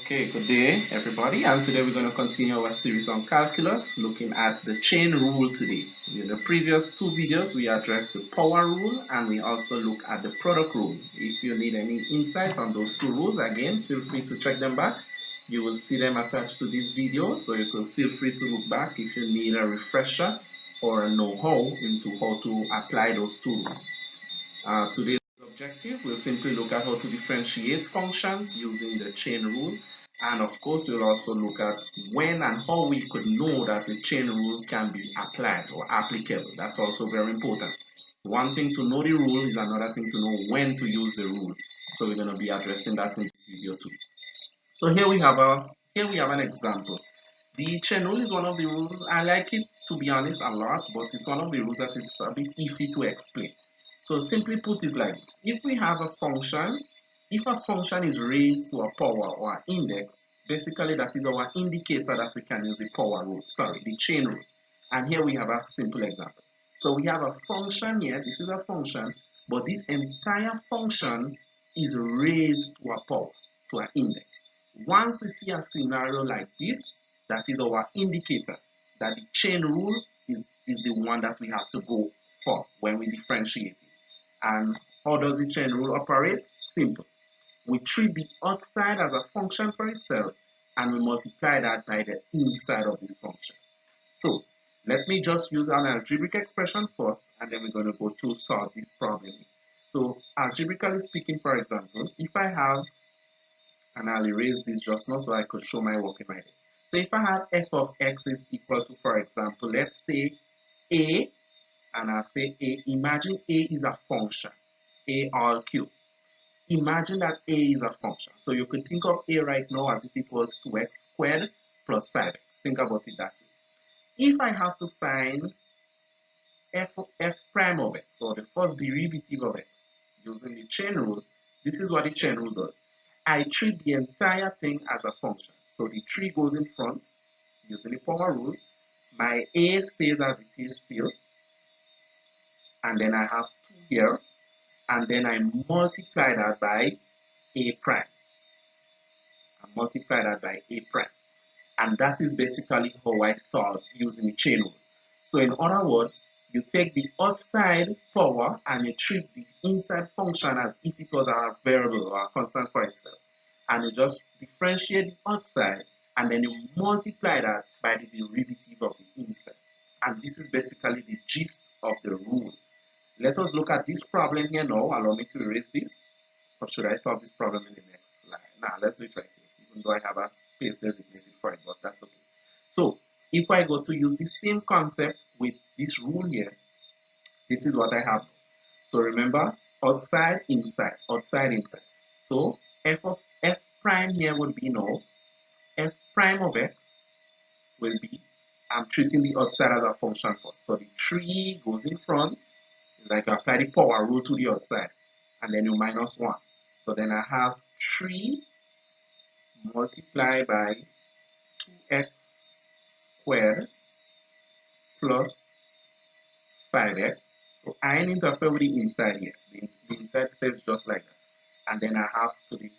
Okay, good day everybody, and today we're going to continue our series on calculus, looking at the chain rule today. In the previous two videos, we addressed the power rule and we also look at the product rule. If you need any insight on those two rules, again, feel free to check them back. You will see them attached to this video, so you can feel free to look back if you need a refresher or a know-how into how to apply those two rules. Today's objective, we'll simply look at how to differentiate functions using the chain rule. And of course, we'll also look at when and how we could know that the chain rule can be applied or applicable. That's also very important. One thing to know the rule is another thing to know when to use the rule. So we're going to be addressing that in this video too. So here we have an example. The chain rule is one of the rules. I like it, to be honest, a lot, but it's one of the rules that is a bit iffy to explain. So simply put it like this. If we have a function, if a function is raised to a power or an index, basically that is our indicator that we can use the power rule, sorry, the chain rule. And here we have a simple example. So we have a function here, this is a function, but this entire function is raised to a power, to an index. Once we see a scenario like this, that is our indicator that the chain rule is the one that we have to go for when we differentiate it. And how does the chain rule operate? Simple. We treat the outside as a function for itself and we multiply that by the inside of this function. So let me just use an algebraic expression first and then we're going to go to solve this problem. So algebraically speaking, for example, if I have, and I'll erase this just now so I could show my work in my head. So if I have f of x is equal to, for example, let's say a, and I'll say a, imagine a is a function, a all cube. Imagine that a is a function. So you could think of a right now as if it was 2x squared plus 5x. Think about it that way. If I have to find f prime of x, or the first derivative of x, using the chain rule, this is what the chain rule does. I treat the entire thing as a function. So the 3 goes in front, using the power rule. My a stays as it is still, and then I have 2 here, and then I multiply that by a prime. I multiply that by a prime. And that is basically how I solve using the chain rule. So in other words, you take the outside power and you treat the inside function as if it was a variable or a constant for itself. And you just differentiate the outside and then you multiply that by the derivative of the inside. And this is basically the gist of the rule. Let us look at this problem here now. Allow me to erase this. Or should I solve this problem in the next slide? Now let's do it right here, even though I have a space designated for it, but that's okay. So if I go to use the same concept with this rule here, this is what I have. So remember, outside, inside, outside, inside. So f of f prime here would be now f prime of x will be, I'm treating the outside as a function first. So the 3 goes in front, it's like you apply the power rule to the outside, and then you minus 1. So then I have 3 multiplied by 2x squared plus 5x. So I ain't interfere with the inside here. The inside stays just like that. And then I have to the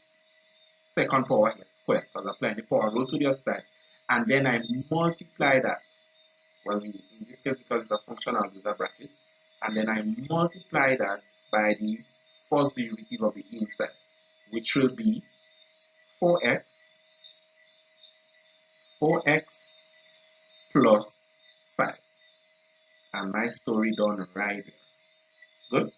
second power here, squared, because I'm applying the power rule to the outside. And then I multiply that. Well, in this case, because it's a function, I'll use a bracket. And then I multiply that by the first derivative of the inside, which will be 4x plus 5. And my story done right there. Good.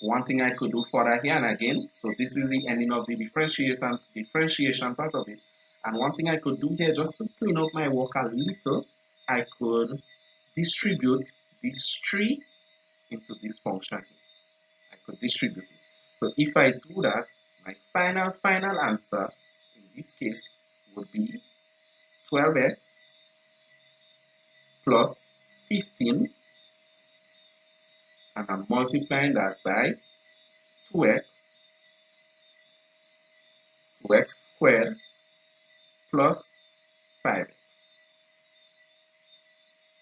One thing I could do further here, and again, so this is the ending of the differentiation part of it. And one thing I could do here, just to clean up my work a little, I could distribute this 3 into this function here. I could distribute it. So if I do that, my final answer in this case would be 12x plus 15, and I'm multiplying that by 2x squared plus 5x,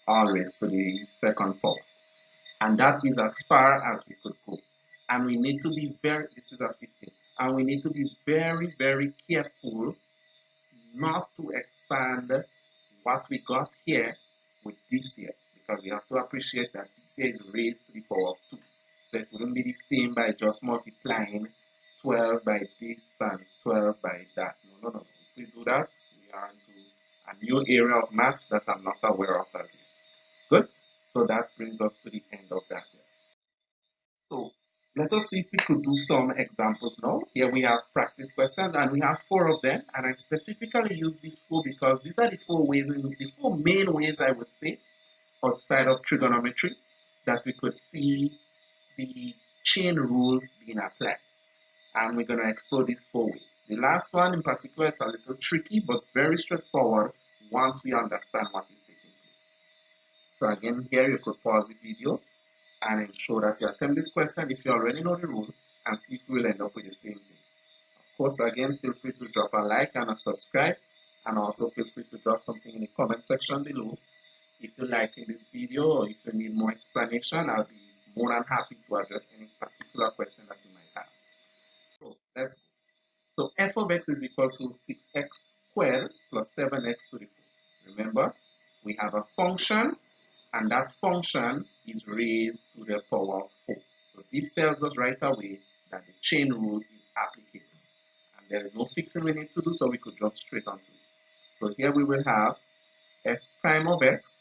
all raised to the second power. And that is as far as we could go. And we need to be very, this is a 15, and we need to be very, very careful not to expand what we got here with this here, because we have to appreciate that this here is raised to the power of 2. So it wouldn't be the same by just multiplying 12 by this and 12 by that. No, no, no. If we do that, we are into a new area of math that I'm not aware of as yet. Good. So that brings us to the end of that. So let us see if we could do some examples now. Here we have practice questions and we have 4 of them, and I specifically use these 4 because these are the 4 ways, the 4 main ways I would say outside of trigonometry that we could see the chain rule being applied. And we're going to explore these 4 ways. The last one in particular is a little tricky but very straightforward once we understand what is taking place. So again, here you could pause the video and ensure that you attempt this question if you already know the rule and see if you will end up with the same thing. Of course, again, feel free to drop a like and a subscribe, and also feel free to drop something in the comment section below. If you like this video or if you need more explanation, I'll be more than happy to address any particular question that you might have. So let's go. So f of x is equal to 6x squared plus 7x to the 4. Remember, we have a function and that function is raised to the power of 4. So this tells us right away that the chain rule is applicable. And there is no fixing we need to do, so we could jump straight onto it. So here we will have f prime of x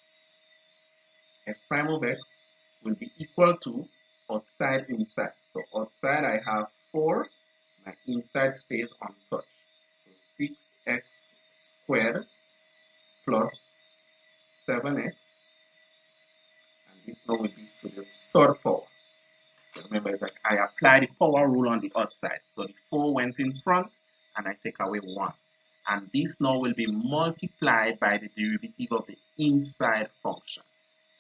will be equal to outside inside. So outside I have 4, my inside stays untouched. So 6x squared plus 7x, and this now will be to the third power. So remember, it's like I apply the power rule on the outside. So the 4 went in front and I take away 1. And this now will be multiplied by the derivative of the inside function.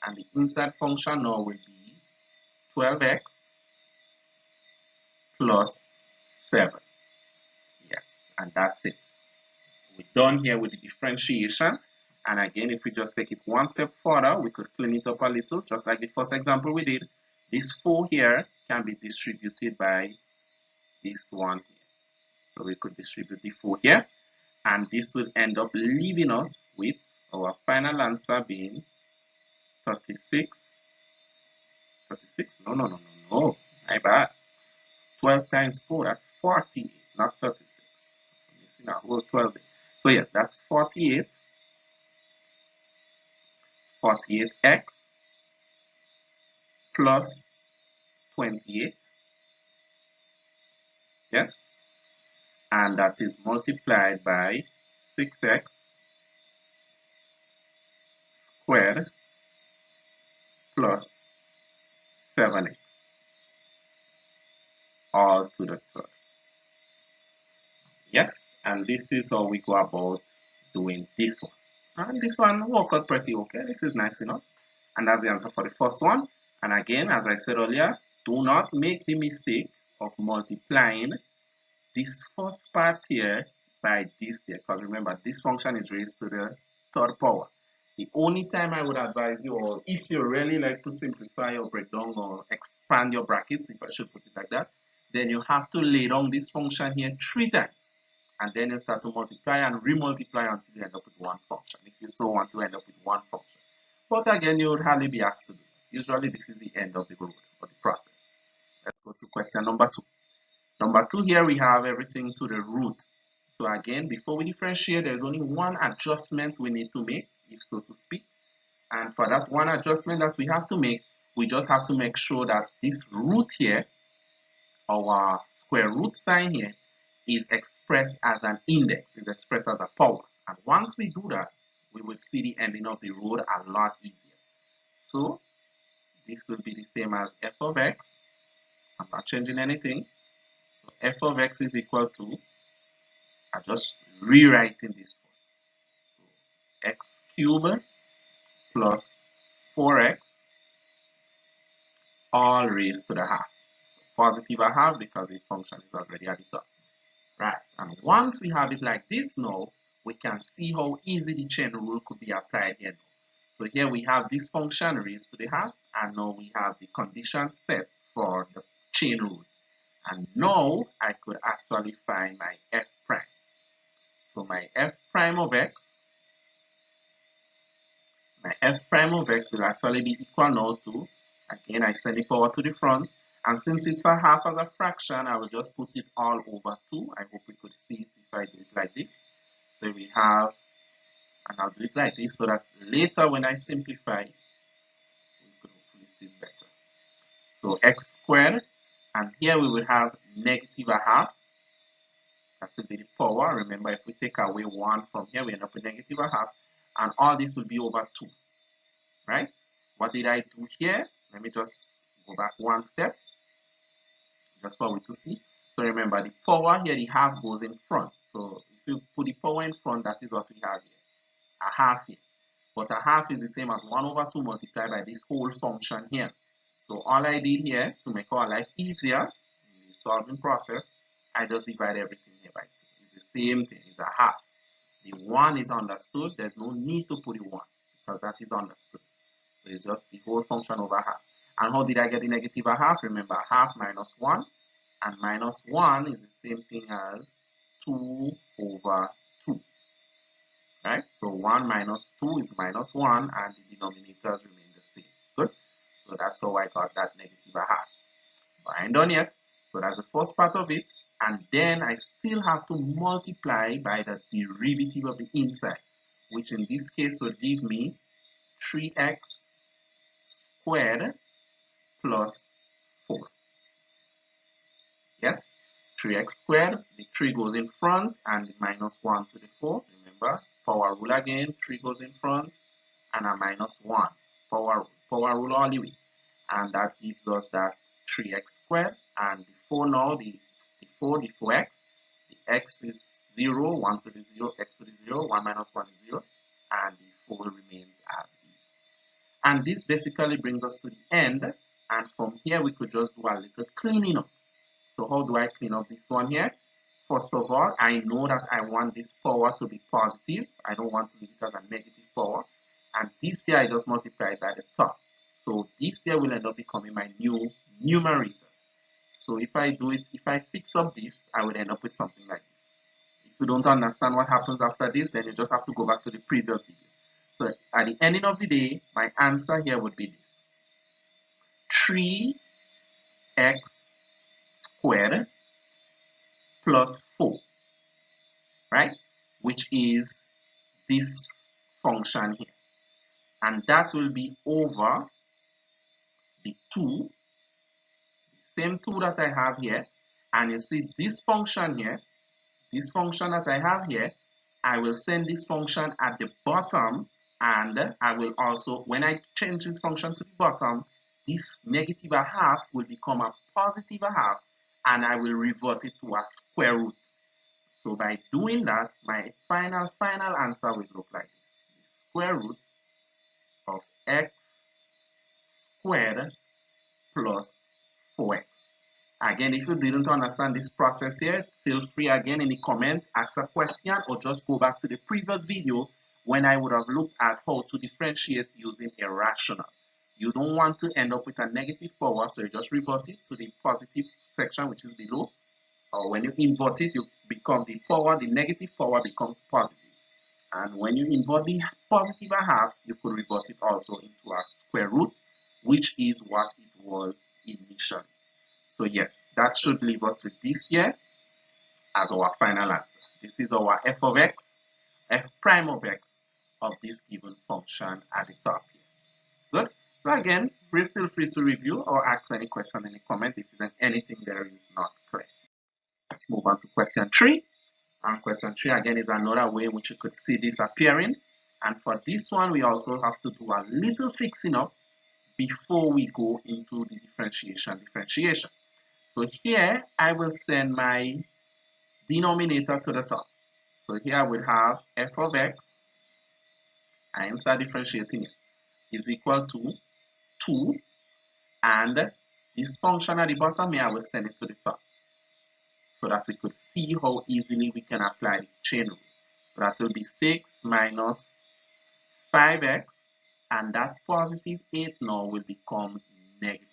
And the inside function now will be 12x plus 7. Yes, and that's it. We're done here with the differentiation. And again, if we just take it one step further, we could clean it up a little, just like the first example we did. This 4 here can be distributed by this one here. So we could distribute the 4 here. And this will end up leaving us with our final answer being 36. 36? No. My bad. 12 times 4, that's 48, not 36. I'm missing a whole 12. So yes, that's 48. 48x plus 28. Yes. And that is multiplied by 6x squared plus 7x all to the third. Yes, and this is how we go about doing this one. And this one worked out pretty okay. This is nice enough. And that's the answer for the first one. And again, as I said earlier, do not make the mistake of multiplying this first part here by this here. Because remember, this function is raised to the third power. The only time I would advise you, or if you really like to simplify or break down or expand your brackets, if I should put it like that, then you have to lay down this function here 3 times. And then you start to multiply and remultiply until you end up with one function, if you so want to end up with one function. But again, you would hardly be asked to do that. Usually this is the end of the road or the process. Let's go to question number 2. Number 2 here we have everything to the root. So again, before we differentiate, there's only one adjustment we need to make, if so to speak. And for that one adjustment that we have to make, we just have to make sure that this root here, our square root sign here, is expressed as an index, is expressed as a power. And once we do that, we will see the ending of the road a lot easier. So this will be the same as f of x. I'm not changing anything. So f of x is equal to, I'm just rewriting this first. So x cubed plus 4x all raised to the half. So positive a half because the function is already at the top. Right, and once we have it like this now, we can see how easy the chain rule could be applied here. So here we have this function raised to the half, and now we have the condition set for the chain rule. And now I could actually find my f prime. So my f prime of x, my f prime of x will actually be equal now to, again I send the power to the front, and since it's a half as a fraction, I will just put it all over 2. I hope we could see it if I do it like this. So we have, and I'll do it like this so that later when I simplify, we could hopefully see it better. So x squared, and here we will have negative a half. That will be the power. Remember, if we take away 1 from here, we end up with negative a half, and all this will be over 2. Right? What did I do here? Let me just go back one step, just for we to see. So remember, the power here, the half goes in front. So if you put the power in front, that is what we have here, a half here. But a half is the same as 1 over 2 multiplied by this whole function here. So all I did here, to make our life easier in the solving process, I just divide everything here by 2. It's the same thing, it's a half. The 1 is understood, there's no need to put the 1, because that is understood. So it's just the whole function over half. And how did I get the negative a half? Remember, half minus 1, and minus 1 is the same thing as 2 over 2. Right? So 1 minus 2 is minus 1, and the denominators remain the same. Good? So that's how I got that negative a half. But I ain't done yet. So that's the first part of it. And then I still have to multiply by the derivative of the inside, which in this case will give me 3x squared plus 4. Yes, 3x squared, the 3 goes in front, and the minus 1 to the 4. Remember, power rule again, 3 goes in front, and a minus 1. Power rule all the way. And that gives us that 3x squared. And the 4 now, the 4x, the x is 0, 1 to the 0, x to the 0, 1 minus 1 is 0, and the 4 remains as is. And this basically brings us to the end, and from here we could just do a little cleaning up. So how do I clean up this one here? First of all, I know that I want this power to be positive. I don't want to leave it as a negative power. And this here I just multiply by the top. So this here will end up becoming my new numerator. So if I do it, if I fix up this, I would end up with something like this. If you don't understand what happens after this, then you just have to go back to the previous video. So at the ending of the day, my answer here would be this. 3x squared plus 4, right? Which is this function here. And that will be over the 2, the same 2 that I have here. And you see this function here, this function that I have here, I will send this function at the bottom, and I will also, when I change this function to the bottom, this negative a half will become a positive a half, and I will revert it to a square root. So by doing that, my final answer will look like this. The square root of x squared plus 4x. Again, if you didn't understand this process here, feel free again in the comment, ask a question, or just go back to the previous video when I would have looked at how to differentiate using a rational. You don't want to end up with a negative power, so you just revert it to the positive section, which is below. Or when you invert it, you become the power, the negative power becomes positive. And when you invert the positive a half, you could revert it also into a square root, which is what it was initially. So yes, that should leave us with this here as our final answer. This is our f of x, f prime of x of this given function at the top here. Good. So again, feel free to review or ask any question in the comment if there's anything there is not clear. Let's move on to question 3. And question 3 again is another way in which you could see this appearing. And for this one, we also have to do a little fixing up before we go into the differentiation. So here, I will send my denominator to the top. So here I will have f of x, I am start differentiating it, is equal to 2, and this function at the bottom here, I will send it to the top, so that we could see how easily we can apply the chain rule. So that will be 6 minus 5x, and that positive 8 now will become negative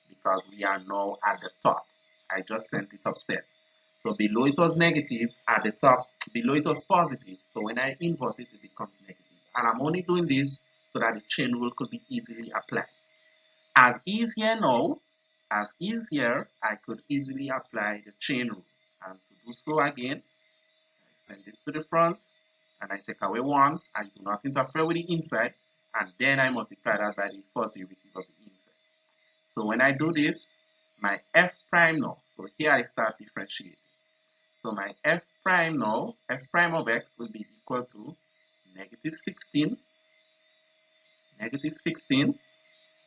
8, because we are now at the top. I just sent it upstairs. So below it was negative, at the top, below it was positive. So when I invert it, it becomes negative. And I'm only doing this so that the chain rule could be easily applied. As is here now, as is here, I could easily apply the chain rule. And to do so again, I send this to the front, and I take away 1. I do not interfere with the inside, and then I multiply that by the first derivative of the inside. So when I do this, my f prime now, so here I start differentiating. So my f prime now, f prime of x will be equal to negative 16,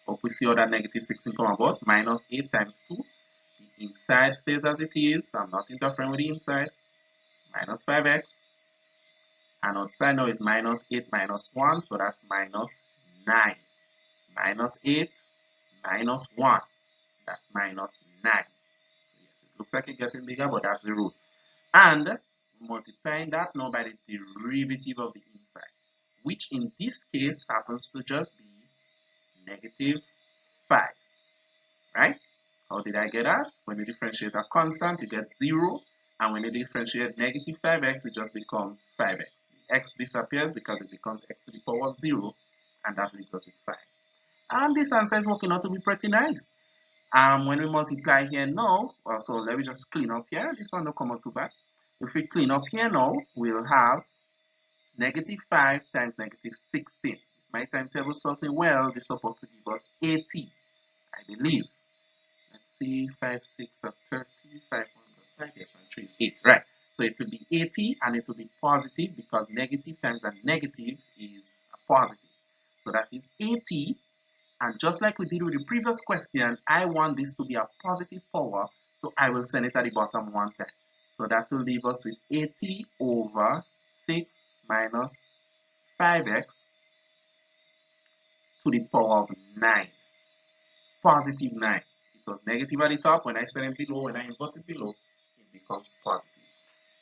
hope we see how that negative 16 come about, minus 8 times 2. The inside stays as it is, so I'm not interfering with the inside, minus 5x. And outside now is minus 8 minus 1, so that's minus 9. Minus 8 minus 1, that's minus 9. So yes, it looks like it's getting bigger, but that's the rule. And multiplying that now by the derivative of the inside, which in this case happens to just be negative 5. Right? How did I get that? When you differentiate a constant, you get 0. And when you differentiate negative 5x, it just becomes 5x. The x disappears because it becomes x to the power of 0. And that leaves us with 5. And this answer is working out to be pretty nice. When we multiply here now, so let me just clean up here. This one don't come out too bad. If we clean up here now, we'll have negative 5 times negative 16. If my timetable serves me well, this is supposed to give us 80, I believe. Let's see, 5, 6 are 30, 5 1s are 5, yes, and 3 is 8, right? So it will be 80, and it will be positive because negative times a negative is a positive. So that is 80, and just like we did with the previous question, I want this to be a positive power, so I will send it at the bottom 1 time. So that will leave us with 80 over 6 minus 5x to the power of 9, positive 9. It was negative at the top. When I send it below, when I invert it below, it becomes positive.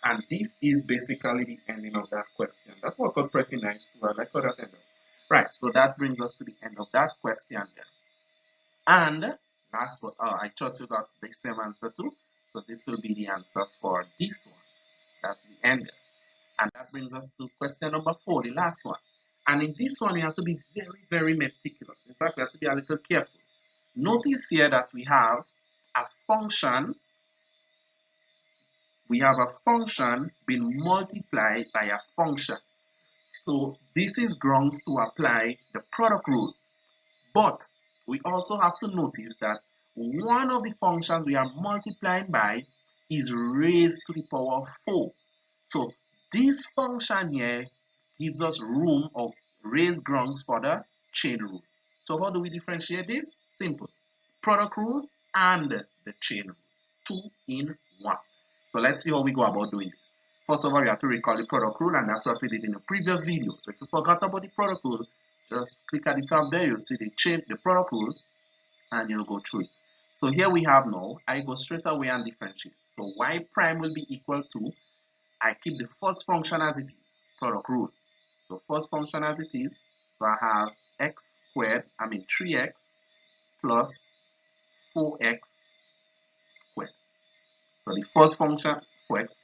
And this is basically the ending of that question. That worked out pretty nice too. I like how that ended up. Right, so that brings us to the end of that question then. And last but I trust you got the same answer too. So this will be the answer for this one. That's the end. And that brings us to question number 4, the last one. And in this one, you have to be very, very meticulous. In fact, we have to be a little careful. Notice here that we have a function. We have a function being multiplied by a function. So this is grounds to apply the product rule. But we also have to notice that one of the functions we are multiplying by is raised to the power of 4. So this function here gives us room of raised grounds for the chain rule. So how do we differentiate this? Simple. Product rule and the chain rule. 2 in 1. So let's see how we go about doing this. First of all, we have to recall the product rule, and that's what we did in the previous video. So if you forgot about the product rule, just click at the top there, you'll see the product rule, and you'll go through it. So here we have now, I go straight away and differentiate. So y prime will be equal to, I keep the first function as it is, product rule. So first function as it is, so I have x squared, 3x plus 4x squared. So the first function for x,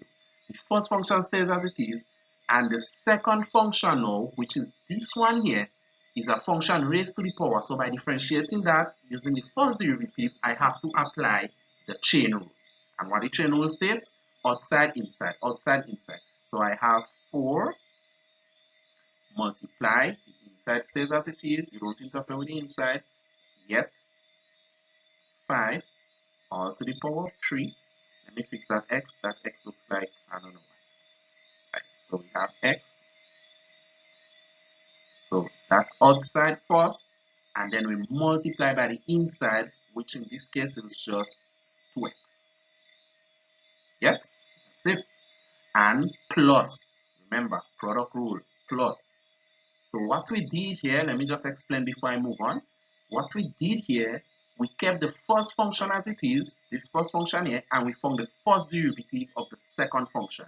the first function stays as it is, and the second function now, which is this one here, is a function raised to the power. So by differentiating that using the first derivative, I have to apply the chain rule. And what the chain rule states? Outside, inside, outside, inside. So I have 4 multiply, the inside stays as it is, you don't interfere with the inside, yet 5 all to the power of 3. Let me fix that x looks like, I don't know what. Right, so we have x. So that's outside first, and then we multiply by the inside, which in this case is just 2x. Yes, that's it. And plus, remember, product rule, plus. So what we did here, let me just explain before I move on. What we did here, we kept the first function as it is, this first function here, and we formed the first derivative of the second function.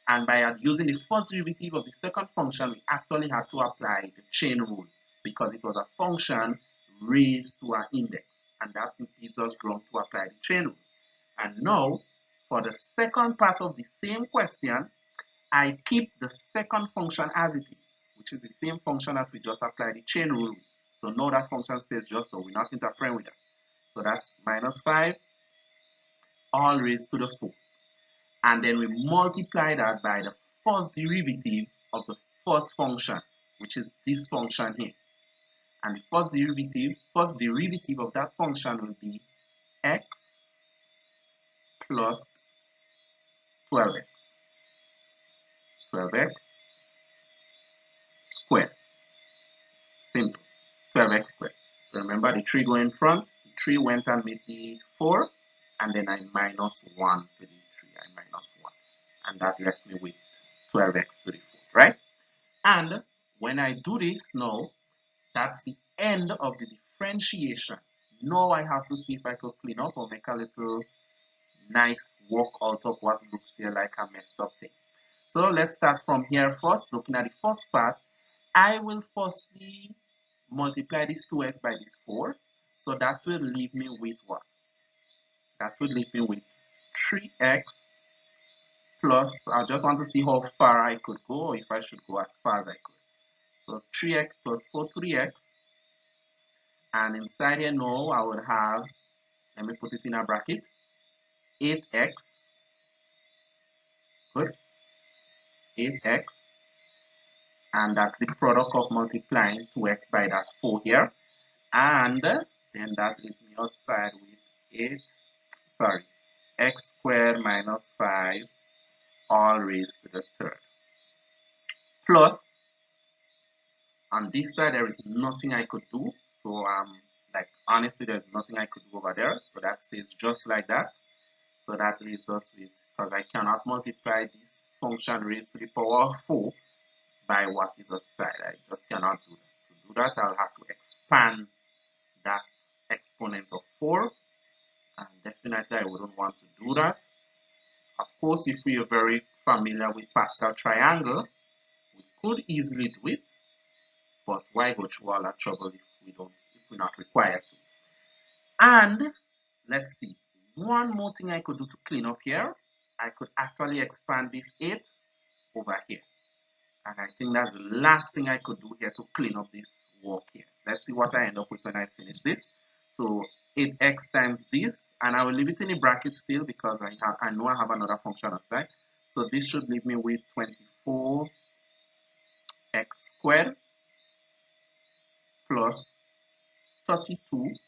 And by using the first derivative of the second function, we actually had to apply the chain rule because it was a function raised to our index. And that gives us ground to apply the chain rule. And now, for the second part of the same question, I keep the second function as it is, which is the same function that we just applied the chain rule with. So now that function stays just so, we're not interfering with that. So that's minus 5 all raised to the 4. And then we multiply that by the first derivative of the first function, which is this function here. And the first derivative of that function will be x plus 12x. 12x squared. Simple. 12x squared. So remember the 3 going in front, the 3 went and made the 4, and then I minus 1 to the 3. I minus 1. And that left me with 12x to the 4th, right? And when I do this now, that's the end of the differentiation. Now I have to see if I could clean up or make a little nice work out of what looks here like a messed up thing. So let's start from here first. Looking at the first part, I will firstly multiply this 2x by this 4. So that will leave me with what? That will leave me with 3x plus, I just want to see how far I could go, or if I should go as far as I could. So 3x plus 4 to the x. And inside here now, I would have, let me put it in a bracket, 8x, good, 8x, and that's the product of multiplying 2x by that 4 here. And then that leaves me outside with x squared minus 5 all raised to the 3rd. Plus, on this side, there is nothing I could do. So, like, honestly, there's nothing I could do over there. So that stays just like that. So that leaves us with, because I cannot multiply this function raised to the power of 4 by what is outside. I just cannot do that. To do that, I'll have to expand that exponent of 4. And definitely, I wouldn't want to do that. Of course, if we are very familiar with Pascal triangle, we could easily do it. But why go through all that trouble if we're not required to? And let's see, one more thing I could do to clean up here. I could actually expand this 8 over here. And I think that's the last thing I could do here to clean up this work here. Let's see what I end up with when I finish this. So 8x times this, and I will leave it in the bracket still because I know I have another function outside. So this should leave me with 24x squared plus 32x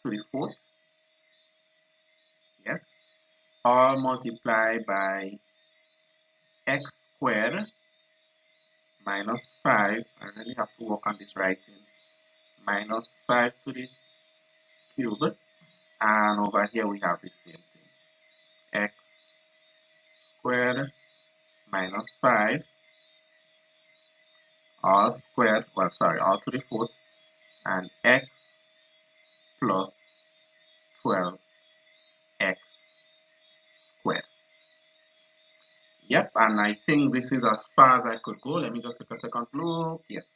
to the 4th. Yes. All multiplied by x squared minus 5. I really have to work on this writing. Minus 5 to the cube. And over here we have the same thing. X squared minus 5 all squared, all to the 4th, and x plus 12x squared. Yep, and I think this is as far as I could go. Let me just take a second look. Yes,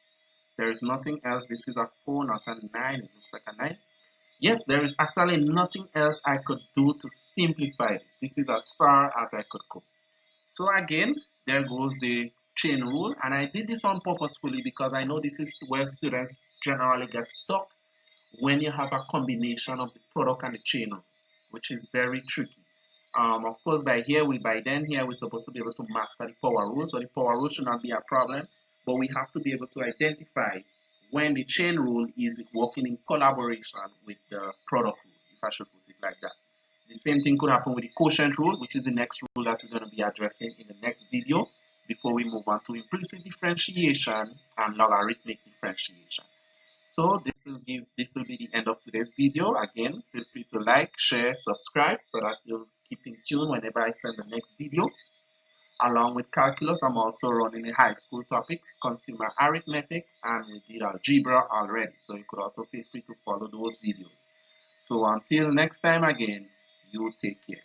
there is nothing else. This is a 4, not a 9. It looks like a 9. Yes, there is actually nothing else I could do to simplify this. This is as far as I could go. So again, there goes the chain rule, and I did this one purposefully because I know this is where students generally get stuck when you have a combination of the product and the chain rule, which is very tricky. Of course, by then we're supposed to be able to master the power rule, so the power rule should not be a problem, but we have to be able to identify when the chain rule is working in collaboration with the product rule, if I should put it like that. The same thing could happen with the quotient rule, which is the next rule that we're going to be addressing in the next video before we move on to implicit differentiation and logarithmic differentiation. So this will be the end of today's video. Again, feel free to like, share, subscribe so that you'll keep in tune whenever I send the next video. Along with calculus, I'm also running the high school topics, consumer arithmetic, and we did algebra already. So you could also feel free to follow those videos. So until next time again, you take care.